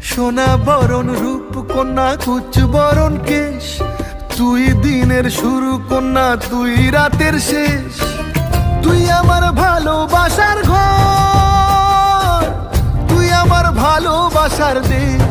সোনা বরণ রূপ কন্যা কুচ বরণ কেশ, তুই দিনের শুরু কন্যা তুই রাতের শেষ। তুই আমার ভালোবাসার ঘর, তুই আমার ভালোবাসার দেশ।